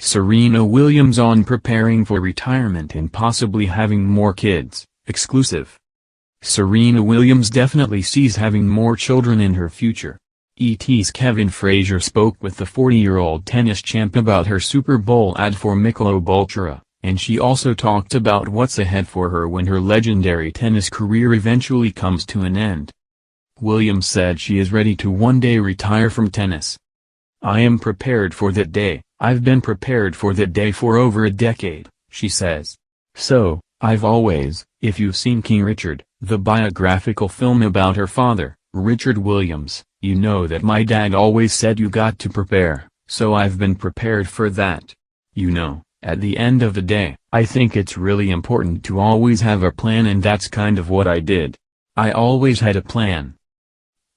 Serena Williams on preparing for retirement and possibly having more kids. Exclusive. Serena Williams definitely sees having more children in her future. ET's Kevin Frazier spoke with the 40-year-old tennis champ about her Super Bowl ad for Michelob Ultra, and she also talked about what's ahead for her when her legendary tennis career eventually comes to an end. Williams said she is ready to one day retire from tennis. "I am prepared for that day. I've been prepared for that day for over a decade," she says. "So, I've always..." If you've seen King Richard, the biographical film about her father, Richard Williams, you know that my dad always said you got to prepare, so I've been prepared for that. You know, at the end of the day, I think it's really important to always have a plan, and that's kind of what I did. I always had a plan."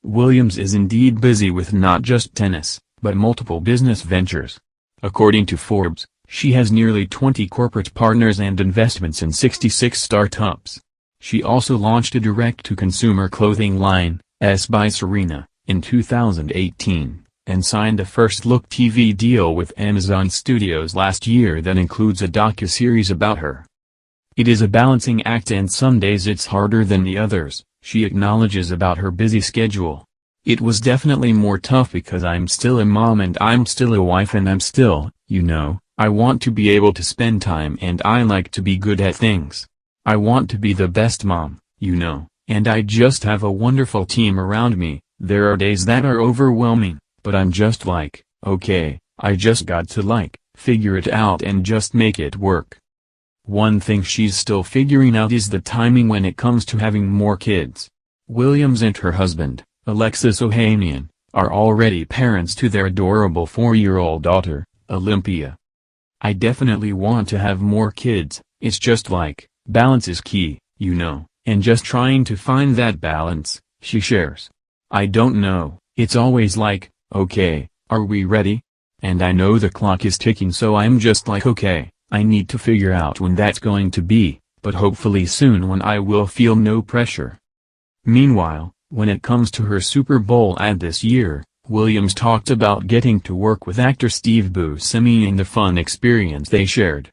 Williams is indeed busy with not just tennis, but multiple business ventures. According to Forbes, she has nearly 20 corporate partners and investments in 66 startups. She also launched a direct-to-consumer clothing line, S by Serena, in 2018, and signed a first-look TV deal with Amazon Studios last year that includes a docuseries about her. "It is a balancing act, and some days it's harder than the others," she acknowledges about her busy schedule. "It was definitely more tough because I'm still a mom and I'm still a wife and I'm still, I want to be able to spend time and I like to be good at things. I want to be the best mom, and I just have a wonderful team around me. There are days that are overwhelming, but I'm just like, okay, I just got to figure it out and just make it work." One thing she's still figuring out is the timing when it comes to having more kids. Williams and her husband, Alexis Ohanian, are already parents to their adorable 4-year-old daughter, Olympia. "I definitely want to have more kids, it's just balance is key, and just trying to find that balance," she shares. "I don't know, it's always okay, are we ready? And I know the clock is ticking, so I'm just okay, I need to figure out when that's going to be, but hopefully soon when I will feel no pressure." Meanwhile, when it comes to her Super Bowl ad this year, Williams talked about getting to work with actor Steve Buscemi and the fun experience they shared.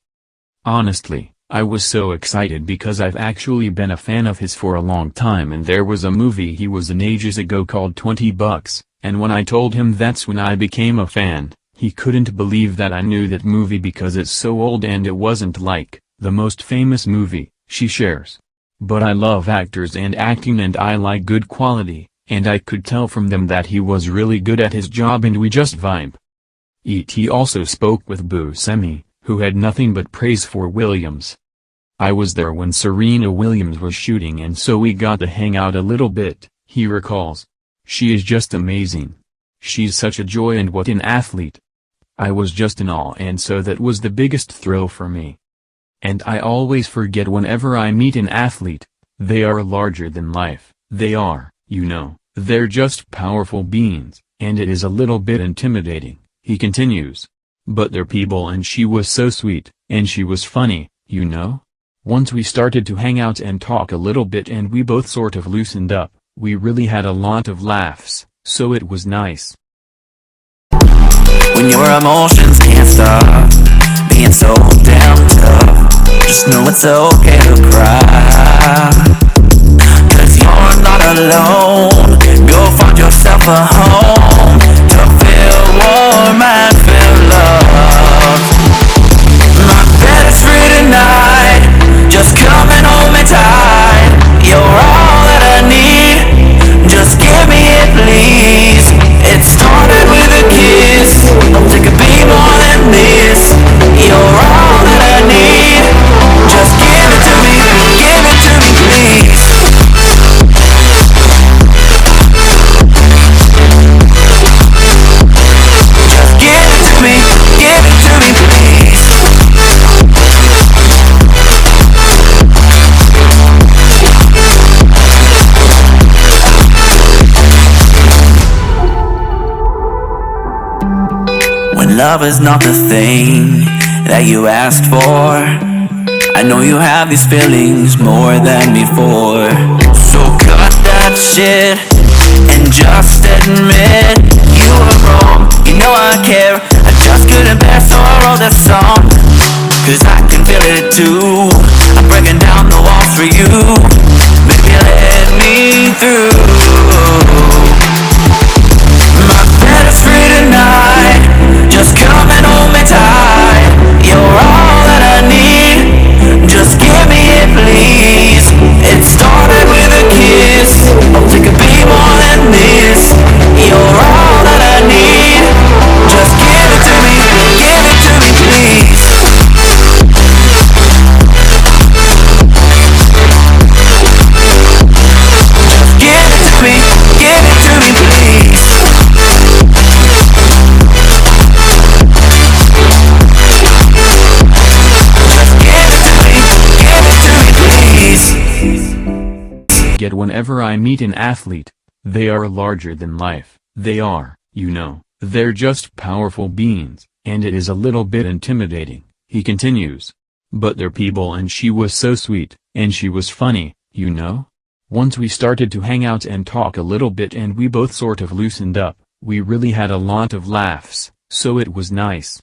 "Honestly, I was so excited because I've actually been a fan of his for a long time, and there was a movie he was in ages ago called 20 Bucks, and when I told him that's when I became a fan, he couldn't believe that I knew that movie because it's so old and it wasn't the most famous movie," she shares. "But I love actors and acting and I like good quality, and I could tell from them that he was really good at his job and we just vibe." E.T. also spoke with Buscemi, who had nothing but praise for Williams. "I was there when Serena Williams was shooting and so we got to hang out a little bit," he recalls. "She is just amazing. She's such a joy and what an athlete. I was just in awe, and so that was the biggest thrill for me. And I always forget whenever I meet an athlete, they are larger than life, they are, they're just powerful beings, and it is a little bit intimidating," he continues. "But they're people, and she was so sweet, and she was funny, Once we started to hang out and talk a little bit and we both sort of loosened up, we really had a lot of laughs, so it was nice." When your emotions can't stop being so damn tough, just know it's okay to cry, 'cause you're not alone. Go find yourself a home to feel warm and feel loved. My bed is free tonight, just come and hold me tight. You're all that I need, just give me it please. It started with a kiss, it could be more than this. You're all that I need, just give it to me please. Just give it to me please. When love is not the thing that you asked for, I know you have these feelings more than before. So cut that shit and just admit you were wrong. I care, I just couldn't bear sorrow that's No.2. I'm breaking down the walls for you. Baby, let me through. My bed is free tonight. Just come and hold me tight. You're all that I need. Just give me it, please. It started with a kiss. Oh, it could be more than this. You're all that I need. Just give it to me. Give it to me, please. Just give it to me. Give it to me, please. Yet whenever I meet an athlete, they are larger than life. They are, you know, they're just powerful beings, and it is a little bit intimidating, he continues. But they're people, and she was so sweet, and she was funny, you know? Once we started to hang out and talk a little bit, and we both sort of loosened up. We really had a lot of laughs, so it was nice.